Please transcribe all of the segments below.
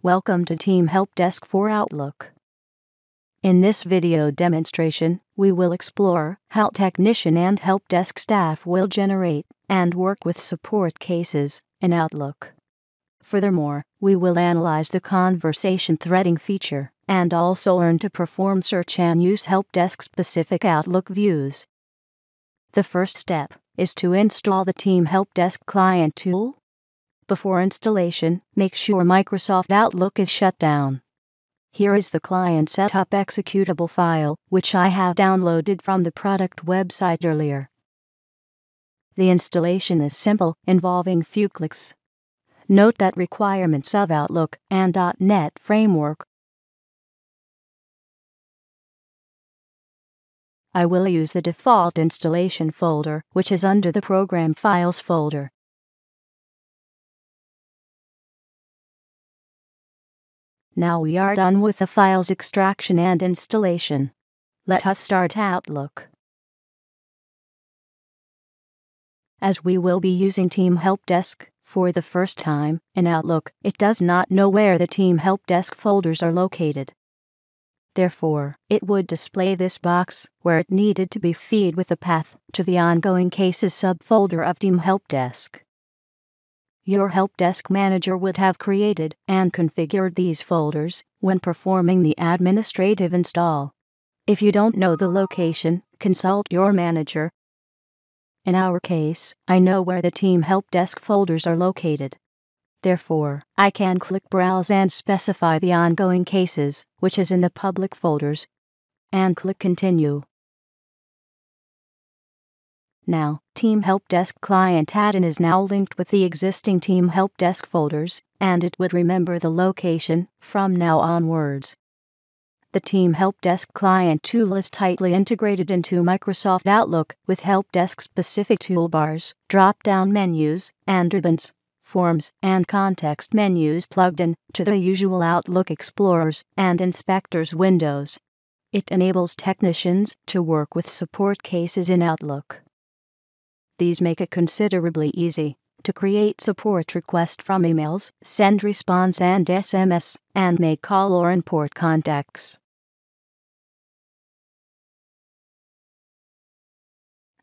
Welcome to Team Helpdesk for Outlook. In this video demonstration, we will explore how technician and helpdesk staff will generate and work with support cases in Outlook. Furthermore, we will analyze the conversation threading feature and also learn to perform search and use helpdesk-specific Outlook views. The first step is to install the Team Helpdesk client tool. Before installation, make sure Microsoft Outlook is shut down. Here is the client setup executable file, which I have downloaded from the product website earlier. The installation is simple, involving few clicks. Note that requirements of Outlook and .NET Framework. I will use the default installation folder, which is under the Program Files folder. Now we are done with the files extraction and installation. Let us start Outlook. As we will be using Team Helpdesk for the first time in Outlook, it does not know where the Team Helpdesk folders are located. Therefore, it would display this box where it needed to be fed with a path to the ongoing cases subfolder of Team Helpdesk. Your Helpdesk manager would have created and configured these folders when performing the administrative install. If you don't know the location, consult your manager. In our case, I know where the Team Helpdesk folders are located. Therefore, I can click Browse and specify the ongoing cases, which is in the public folders, and click Continue. Now, Team Helpdesk client add-in is now linked with the existing Team Helpdesk folders, and it would remember the location from now onwards. The Team Helpdesk client tool is tightly integrated into Microsoft Outlook with Helpdesk-specific toolbars, drop-down menus, and ribbons, forms, and context menus plugged in to the usual Outlook Explorers and Inspectors windows. It enables technicians to work with support cases in Outlook. These make it considerably easy to create support requests from emails, send response and SMS, and make call or import contacts.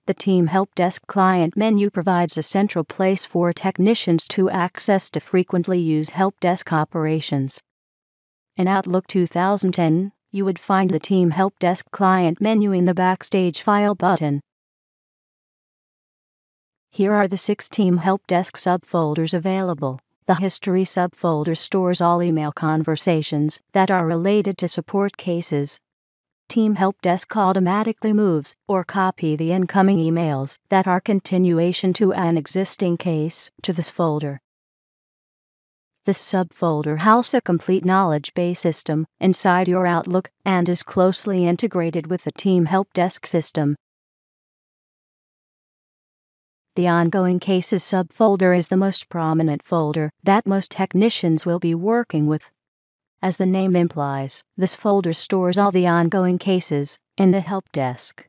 The Team Helpdesk client menu provides a central place for technicians to access to frequently use helpdesk operations. In Outlook 2010, you would find the Team Helpdesk client menu in the Backstage File button. Here are the 6 Team Helpdesk subfolders available. The History subfolder stores all email conversations that are related to support cases. Team Helpdesk automatically moves or copy the incoming emails that are continuation to an existing case to this folder. This subfolder houses a complete knowledge base system inside your Outlook and is closely integrated with the Team Helpdesk system. The Ongoing Cases subfolder is the most prominent folder that most technicians will be working with. As the name implies, this folder stores all the ongoing cases in the helpdesk.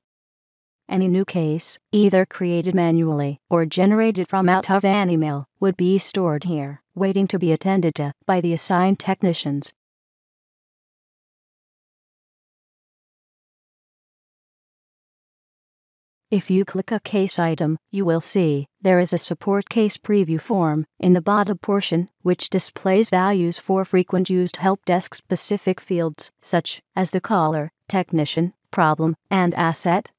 Any new case, either created manually or generated from out of an email, would be stored here, waiting to be attended to by the assigned technicians. If you click a case item, you will see there is a support case preview form in the bottom portion, which displays values for frequent used helpdesk-specific fields, such as the caller, technician, problem, and asset.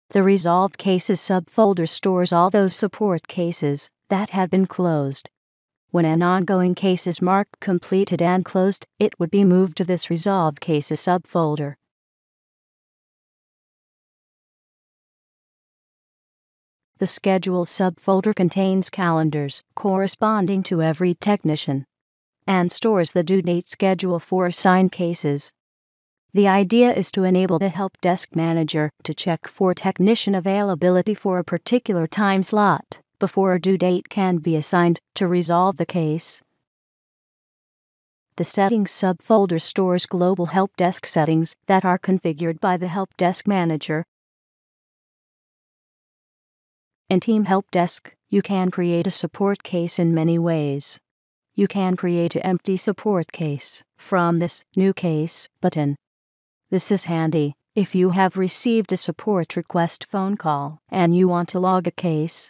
The Resolved Cases subfolder stores all those support cases that had been closed. When an ongoing case is marked completed and closed, it would be moved to this Resolved Cases subfolder. The Schedule subfolder contains calendars corresponding to every technician and stores the due date schedule for assigned cases. The idea is to enable the helpdesk manager to check for technician availability for a particular time slot before a due date can be assigned to resolve the case. The Settings subfolder stores global helpdesk settings that are configured by the helpdesk manager. In Team Helpdesk, you can create a support case in many ways. you can create an empty support case from this New Case button. This is handy if you have received a support request phone call and you want to log a case.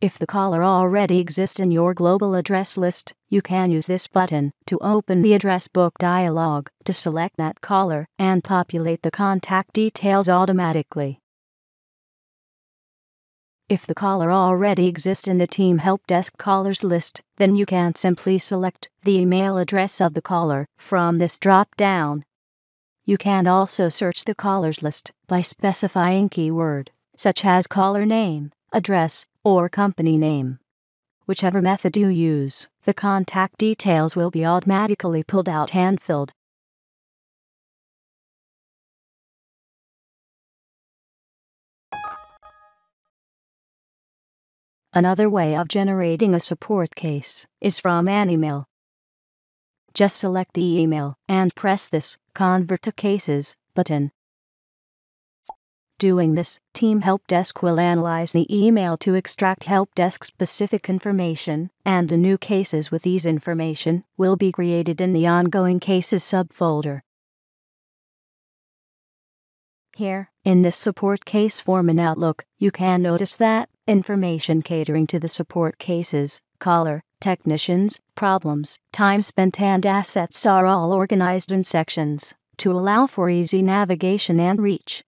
If the caller already exists in your global address list, you can use this button to open the address book dialog to select that caller and populate the contact details automatically. If the caller already exists in the Team Helpdesk callers list, then you can simply select the email address of the caller from this drop-down. You can also search the callers list by specifying keyword, such as caller name, address, or company name. Whichever method you use, the contact details will be automatically pulled out and filled. Another way of generating a support case is from an email. Just select the email and press this Convert to Cases button. Doing this, Team Helpdesk will analyze the email to extract Helpdesk-specific information, and the new cases with these information will be created in the Ongoing Cases subfolder. Here, in this support case form in Outlook, you can notice that information catering to the support cases, caller, technicians, problems, time spent and assets are all organized in sections to allow for easy navigation and reach.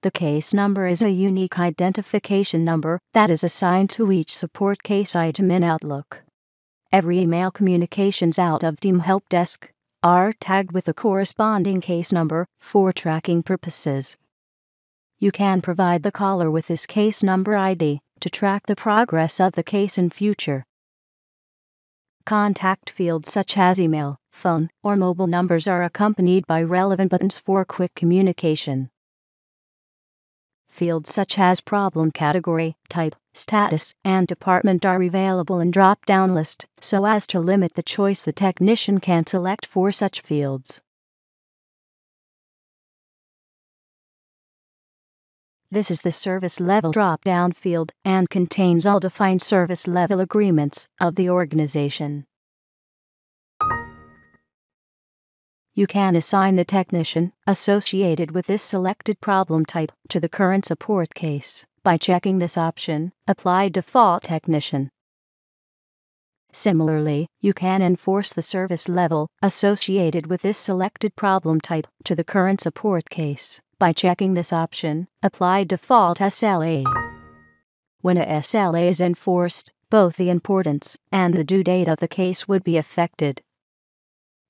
The case number is a unique identification number that is assigned to each support case item in Outlook. Every email communications out of Team Helpdesk are tagged with a corresponding case number for tracking purposes. You can provide the caller with this case number ID to track the progress of the case in future. Contact fields such as email, phone, or mobile numbers are accompanied by relevant buttons for quick communication. Fields such as problem category, type, status, and department are available in drop-down list so as to limit the choice the technician can select for such fields. This is the service level drop-down field and contains all defined service level agreements of the organization. You can assign the technician associated with this selected problem type to the current support case by checking this option, Apply Default Technician. Similarly, you can enforce the service level associated with this selected problem type to the current support case by checking this option, Apply Default SLA. When a SLA is enforced, both the importance and the due date of the case would be affected.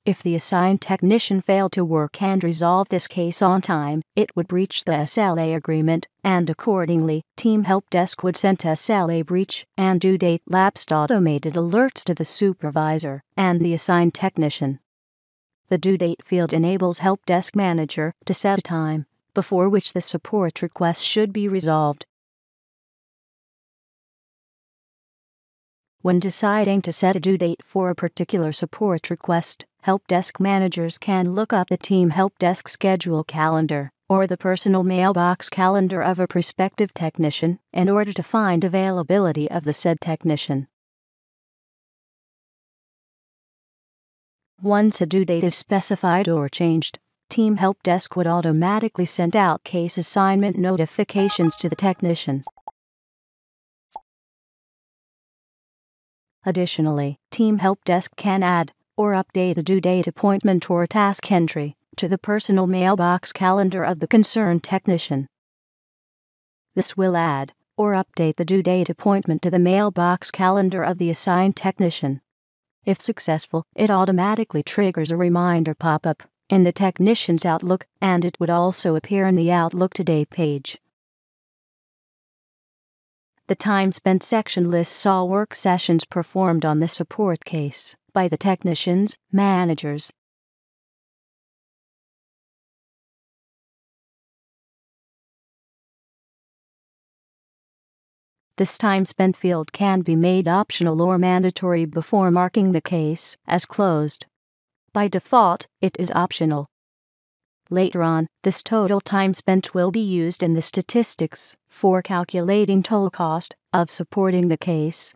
If the assigned technician failed to work and resolve this case on time, it would breach the SLA agreement, and accordingly, Team Helpdesk would send SLA breach and due date lapsed automated alerts to the supervisor and the assigned technician. The due date field enables Helpdesk Manager to set a time before which the support request should be resolved. When deciding to set a due date for a particular support request, Helpdesk managers can look up the Team Helpdesk schedule calendar or the personal mailbox calendar of a prospective technician in order to find availability of the said technician. Once a due date is specified or changed, Team Helpdesk would automatically send out case assignment notifications to the technician. Additionally, Team Helpdesk can add or update a due date appointment or task entry to the personal mailbox calendar of the concerned technician. This will add or update the due date appointment to the mailbox calendar of the assigned technician. If successful, it automatically triggers a reminder pop-up in the technician's Outlook, and it would also appear in the Outlook Today page. The time spent section lists all work sessions performed on the support case by the technicians, managers. This time spent field can be made optional or mandatory before marking the case as closed. By default, it is optional. Later on, this total time spent will be used in the statistics for calculating total cost of supporting the case.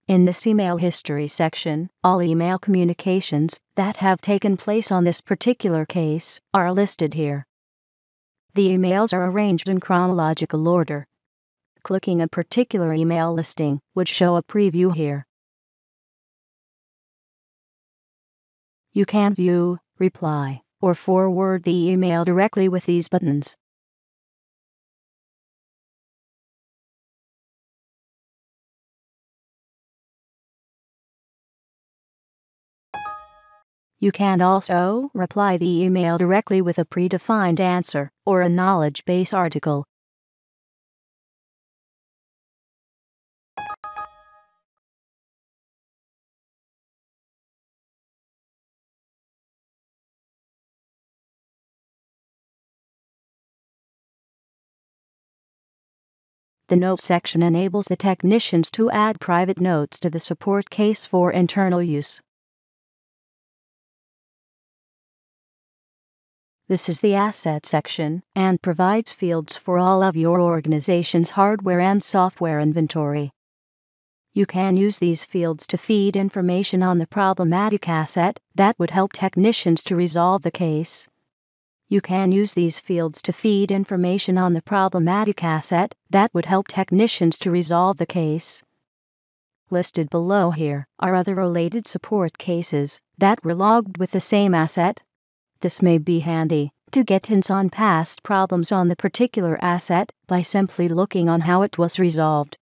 In this email history section, all email communications that have taken place on this particular case are listed here. The emails are arranged in chronological order. Clicking a particular email listing would show a preview here. You can view, reply, or forward the email directly with these buttons. You can also reply the email directly with a predefined answer or a knowledge base article. The Notes section enables the technicians to add private notes to the support case for internal use. This is the Asset section and provides fields for all of your organization's hardware and software inventory. You can use these fields to feed information on the problematic asset that would help technicians to resolve the case. You can use these fields to feed information on the problematic asset that would help technicians to resolve the case. Listed below here are other related support cases that were logged with the same asset. This may be handy to get hints on past problems on the particular asset by simply looking on how it was resolved.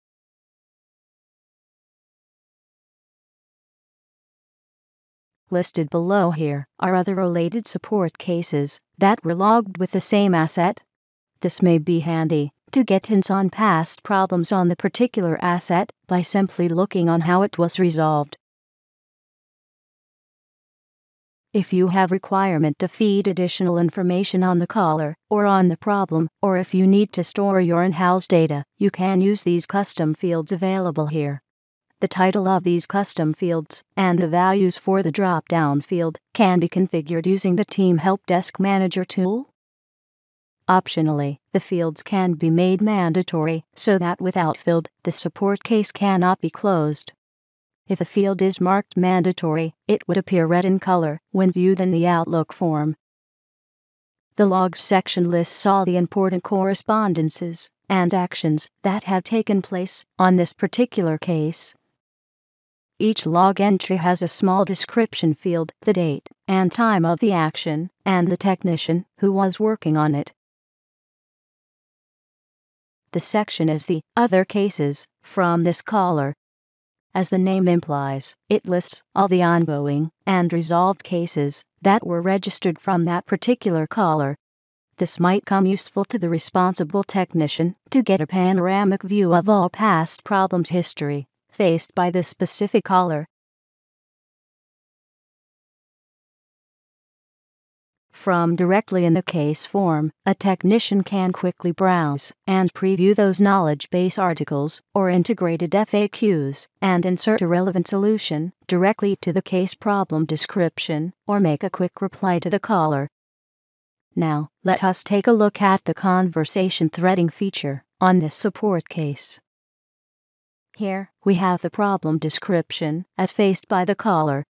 Listed below here are other related support cases that were logged with the same asset. This may be handy to get hints on past problems on the particular asset by simply looking on how it was resolved. If you have requirement to feed additional information on the caller or on the problem, or if you need to store your in-house data, you can use these custom fields available here. The title of these custom fields and the values for the drop-down field can be configured using the Team Helpdesk Manager tool. Optionally, the fields can be made mandatory so that without field, the support case cannot be closed. If a field is marked mandatory, it would appear red in color when viewed in the Outlook form. The Logs section lists all the important correspondences and actions that have taken place on this particular case. Each log entry has a small description field, the date and time of the action, and the technician who was working on it. The section is the Other Cases from this caller. As the name implies, it lists all the ongoing and resolved cases that were registered from that particular caller. This might come useful to the responsible technician to get a panoramic view of all past problems history faced by the specific caller. From directly in the case form, a technician can quickly browse and preview those knowledge base articles or integrated FAQs and insert a relevant solution directly to the case problem description or make a quick reply to the caller. Now, let us take a look at the conversation threading feature on this support case. Here, we have the problem description as faced by the caller.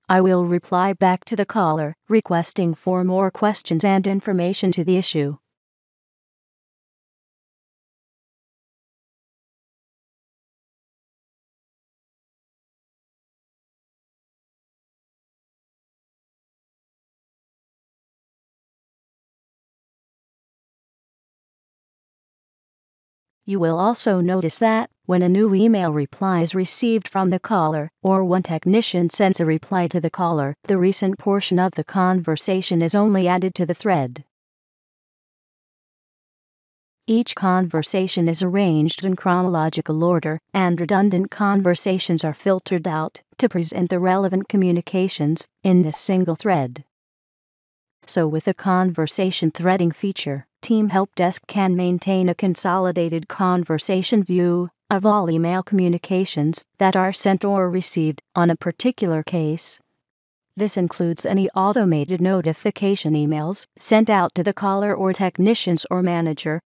I will reply back to the caller, requesting for more questions and information to the issue. You will also notice that, when a new email reply is received from the caller, or one technician sends a reply to the caller, the recent portion of the conversation is only added to the thread. Each conversation is arranged in chronological order, and redundant conversations are filtered out to present the relevant communications in this single thread. So with the conversation threading feature, Team Helpdesk can maintain a consolidated conversation view of all email communications that are sent or received on a particular case. This includes any automated notification emails sent out to the caller or technicians or manager.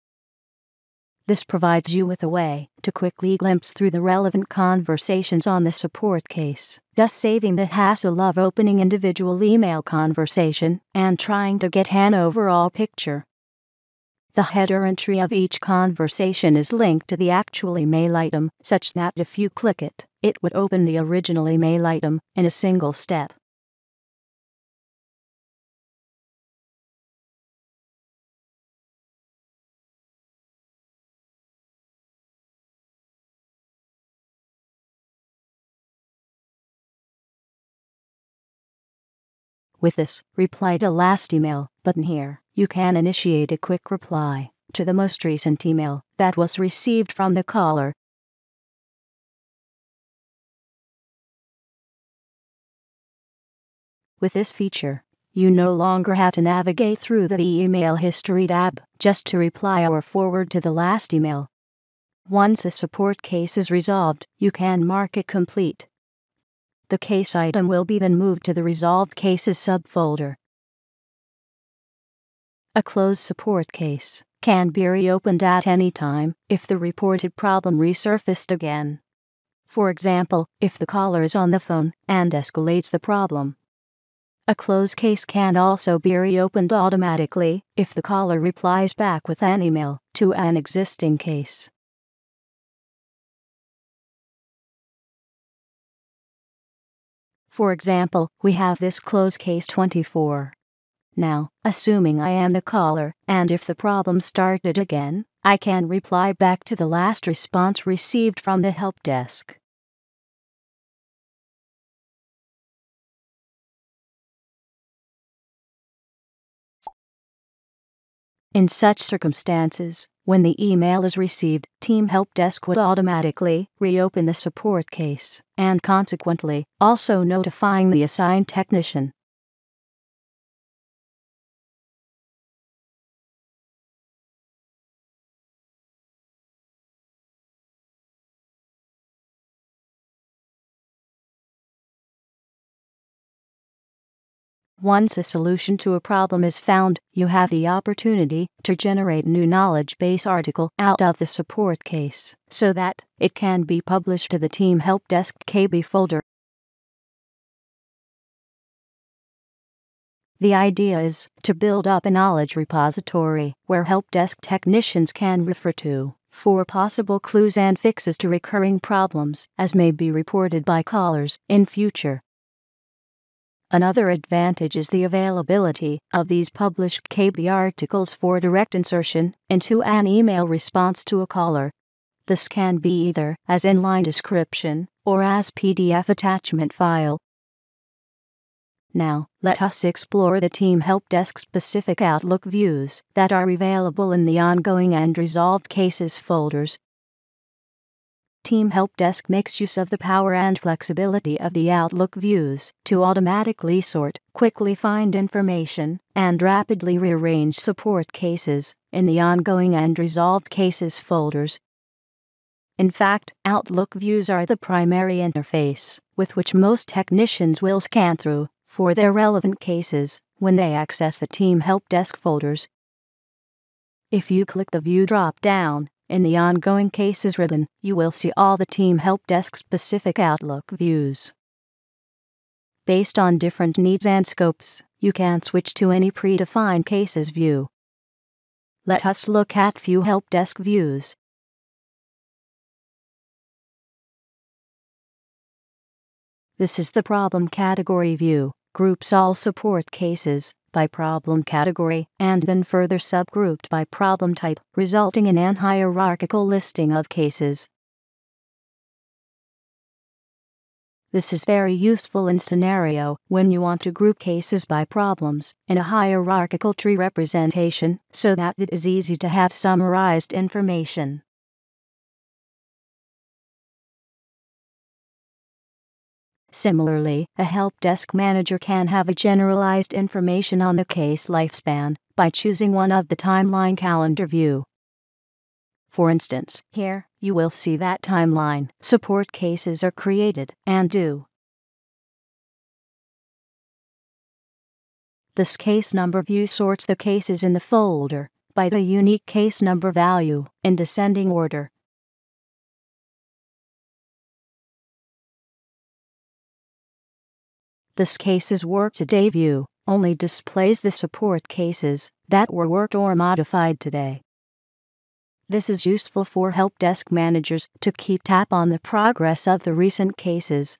This provides you with a way to quickly glimpse through the relevant conversations on the support case, thus saving the hassle of opening individual email conversation and trying to get an overall picture. The header entry of each conversation is linked to the actual email item, such that if you click it, it would open the original email item in a single step. With this Reply to Last Email button here, you can initiate a quick reply to the most recent email that was received from the caller. With this feature, you no longer have to navigate through the Email History tab just to reply or forward to the last email. Once a support case is resolved, you can mark it complete. The case item will be then moved to the Resolved Cases subfolder. A closed support case can be reopened at any time if the reported problem resurfaced again. For example, if the caller is on the phone and escalates the problem. A closed case can also be reopened automatically if the caller replies back with an email to an existing case. For example, we have this closed case 24. Now, assuming I am the caller, and if the problem started again, I can reply back to the last response received from the help desk. In such circumstances, when the email is received, Team Helpdesk would automatically reopen the support case, and consequently, also notifying the assigned technician. Once a solution to a problem is found, you have the opportunity to generate a new knowledge base article out of the support case, so that it can be published to the Team Helpdesk KB folder. The idea is to build up a knowledge repository where helpdesk technicians can refer to for possible clues and fixes to recurring problems as may be reported by callers in future. Another advantage is the availability of these published KB articles for direct insertion into an email response to a caller. This can be either as inline description or as PDF attachment file. Now, let us explore the Team Helpdesk specific Outlook views that are available in the Ongoing and Resolved Cases folders. Team Helpdesk makes use of the power and flexibility of the Outlook views to automatically sort, quickly find information, and rapidly rearrange support cases in the Ongoing and Resolved Cases folders. In fact, Outlook views are the primary interface with which most technicians will scan through for their relevant cases when they access the Team Helpdesk folders. If you click the View drop-down in the Ongoing Cases ribbon, you will see all the Team Helpdesk specific Outlook views. Based on different needs and scopes, you can switch to any predefined cases view. Let us look at few Helpdesk views. This is the Problem Category view. Groups all support cases by problem category and then further subgrouped by problem type, resulting in an hierarchical listing of cases. This is very useful in scenario when you want to group cases by problems in a hierarchical tree representation so that it is easy to have summarized information. Similarly, a helpdesk manager can have a generalized information on the case lifespan by choosing one of the timeline calendar view. For instance, here, you will see that timeline support cases are created and due. This case number view sorts the cases in the folder by the unique case number value in descending order. This Cases Work Today view only displays the support cases that were worked or modified today. This is useful for helpdesk managers to keep tab on the progress of the recent cases.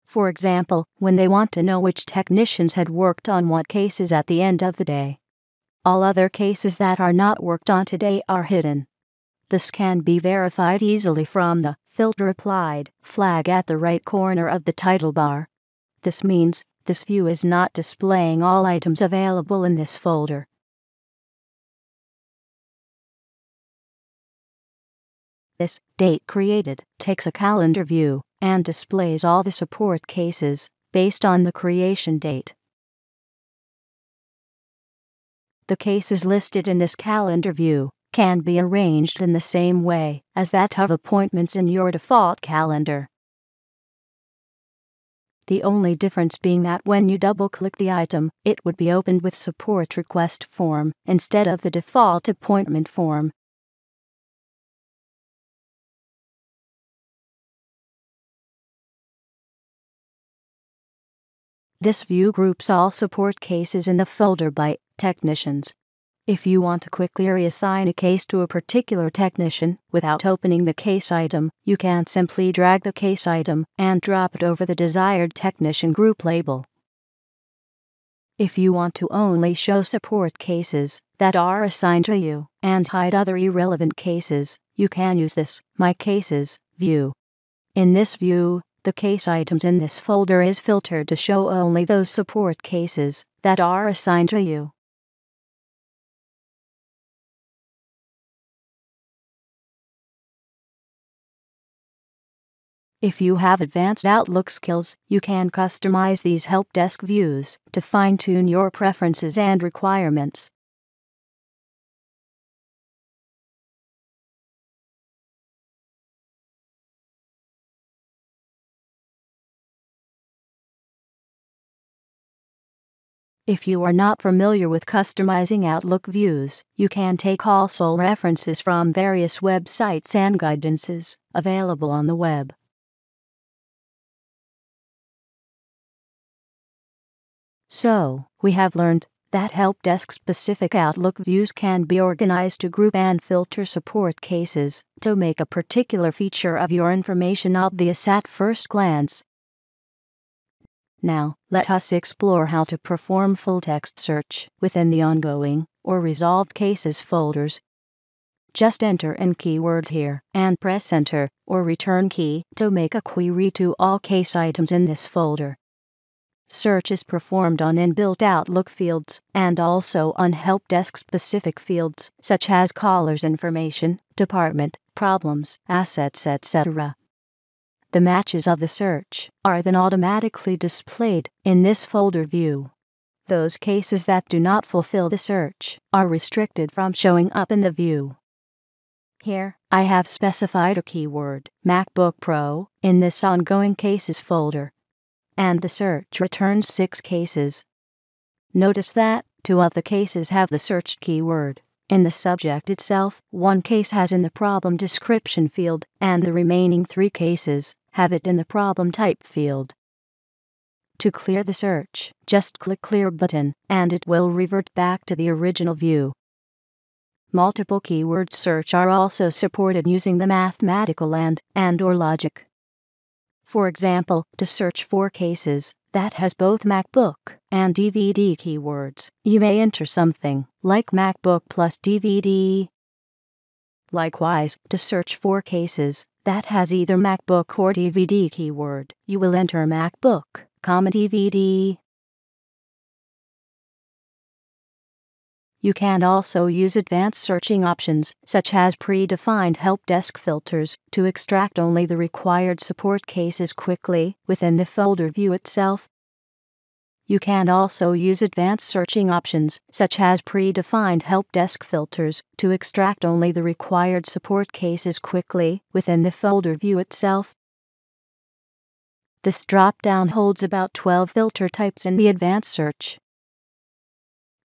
For example, when they want to know which technicians had worked on what cases at the end of the day. All other cases that are not worked on today are hidden. This can be verified easily from the Filter Applied flag at the right corner of the title bar. This means this view is not displaying all items available in this folder. This Date Created takes a calendar view and displays all the support cases based on the creation date. The cases listed in this calendar view can be arranged in the same way as that of appointments in your default calendar. The only difference being that when you double-click the item, it would be opened with Support Request form instead of the default appointment form. This view groups all support cases in the folder by technicians. If you want to quickly reassign a case to a particular technician without opening the case item, you can simply drag the case item and drop it over the desired technician group label. If you want to only show support cases that are assigned to you and hide other irrelevant cases, you can use this My Cases view. In this view, the case items in this folder is filtered to show only those support cases that are assigned to you. If you have advanced Outlook skills, you can customize these helpdesk views to fine-tune your preferences and requirements. If you are not familiar with customizing Outlook views, you can take also references from various websites and guidances available on the web. So, we have learned that helpdesk-specific Outlook views can be organized to group and filter support cases to make a particular feature of your information obvious at first glance. Now, let us explore how to perform full-text search within the ongoing or resolved cases folders. Just enter in keywords here and press Enter or Return key to make a query to all case items in this folder. Search is performed on inbuilt Outlook fields and also on helpdesk-specific fields such as callers information, department, problems, assets, etc. The matches of the search are then automatically displayed in this folder view. Those cases that do not fulfill the search are restricted from showing up in the view. Here, I have specified a keyword, MacBook Pro, in this ongoing cases folder, and the search returns 6 cases. Notice that 2 of the cases have the searched keyword in the subject itself, 1 case has in the problem description field, and the remaining 3 cases have it in the problem type field. To clear the search, just click Clear button, and it will revert back to the original view. Multiple keyword search are also supported using the mathematical and/or logic. For example, to search for cases that has both MacBook and DVD keywords, you may enter something like MacBook plus DVD. Likewise, to search for cases that has either MacBook or DVD keyword, you will enter MacBook, DVD. You can also use advanced searching options, such as predefined Helpdesk Filters, to extract only the required support cases quickly within the folder view itself. You can also use advanced searching options, such as predefined Helpdesk Filters, to extract only the required support cases quickly within the folder view itself. This drop-down holds about 12 filter types in the advanced search.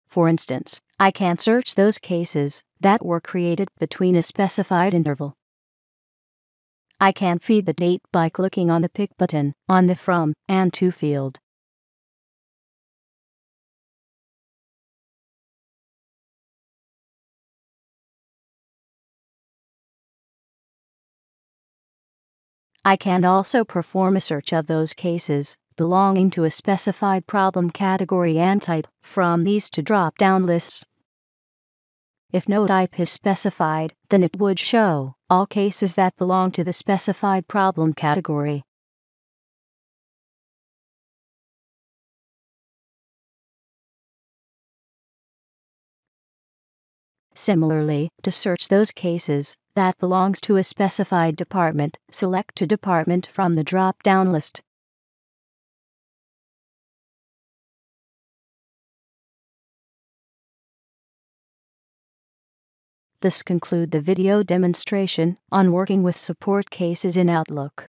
For instance, I can search those cases that were created between a specified interval. I can feed the date by clicking on the Pick button on the From and To field. I can also perform a search of those cases belonging to a specified problem category and type from these two drop-down lists. If no type is specified, then it would show all cases that belong to the specified problem category. Similarly, to search those cases that belongs to a specified department, select a department from the drop-down list. This concludes the video demonstration on working with support cases in Outlook.